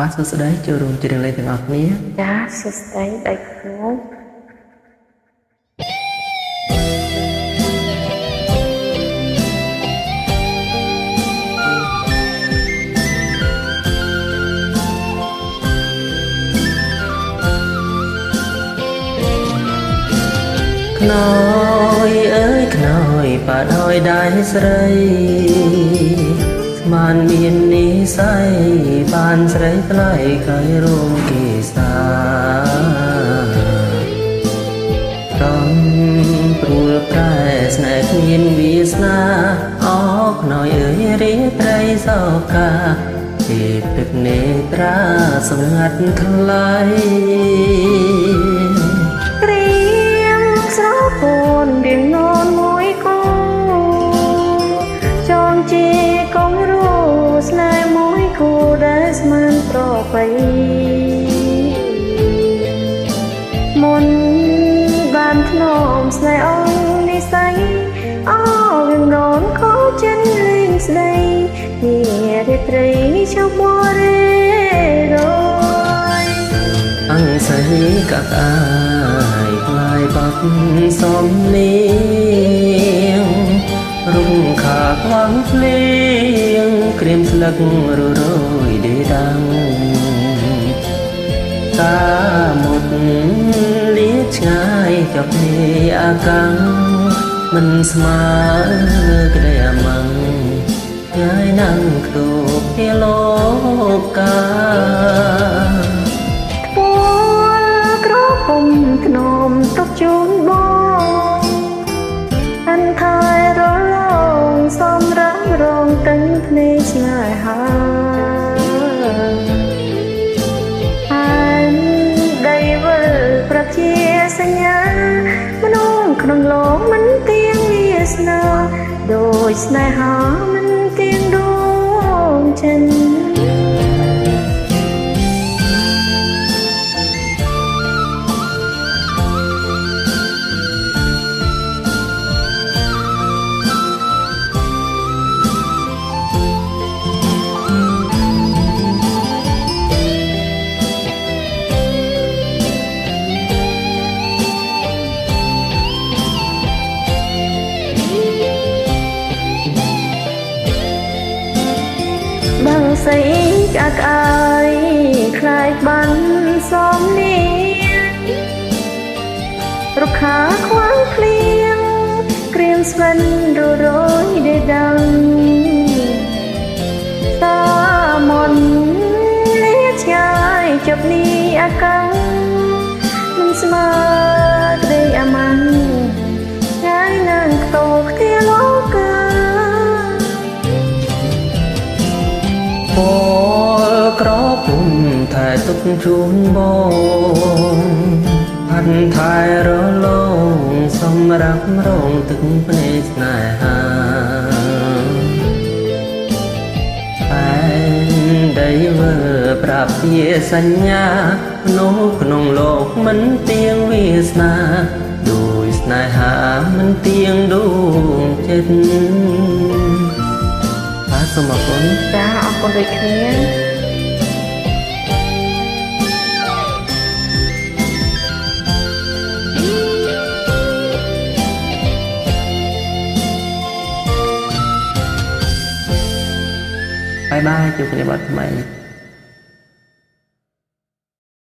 បាទសួស្តីចូលរួមច្រៀងលេងទាំងអស់គ្នាចាសួស្តីដៃគ្រូខ្នើយអើយខ្នើយប៉ាដយដៃស្រីស្មានមាននិស័យបានស្រីថ្លៃកៃរោងគេសាកំព្រួលប្រែស្នេហ៍គ្មានវាសនាអោខ្នើយអើយរីត្រីសោកាពីទឹកនេត្រាសម្ងាត់ថ្លៃពូនរៀងននមួយគូចងជាកងរូស្នេហ៍មួយគូដែលស្មានប្របីមុនបានធ្នមស្នេហ៍អូននិស័យអូរៀងននខោចិនលេងស្ដីជារាត្រីជុំបរិរយអង្គស័យកាក់អាយខ្លាយបាត់សំលៀងរុំខាខ្វាំងភ្លៀងក្រៀមស្លឹកររយដេដាំងតាមុតលៀឆ្ងាយចប់នេះអាកាំងមិនស្មើក្ដីអាម៉ាំងថ្ងៃណាំងខ្ទូបពីលោកកាធ្នមទុកជូនបងអនថយរលងសំរងរងទឹងភ្នែកស្នេហាអានដីវិលប្រជាសញ្ញាមនុស្សក្នុងលោកមិនទៀងវាសនាដោយស្នេហាមិនទៀងដួងចិនស្អីកាក់អាយខ្លាយបានសំលៀងរុក្ខាខ្វាំងភ្លៀងក្រៀមស្វិនររយដេដាំងតាមុនលាឆ្ងាយជប់នេះអាកាំងមិនស្មើក្ដីអាម៉ាំងថ្ងៃនឹងខ្ទោខ្ទាលោកក្រពុំថែទុកជូនបងអនថែរលងសម្រាប់រងទឹកភ្នែកស្នេហាតែដីវើប្រាប់ជាសញ្ញាមនុស្សក្នុងលោកមិនទៀងវាសនាដោយស្នេហាមិនទៀងដួងចិត្តបាទសូមអរគុណចាអរគុណដូចគ្នាបាយបាយជួបគ្នាបាត់ថ្មី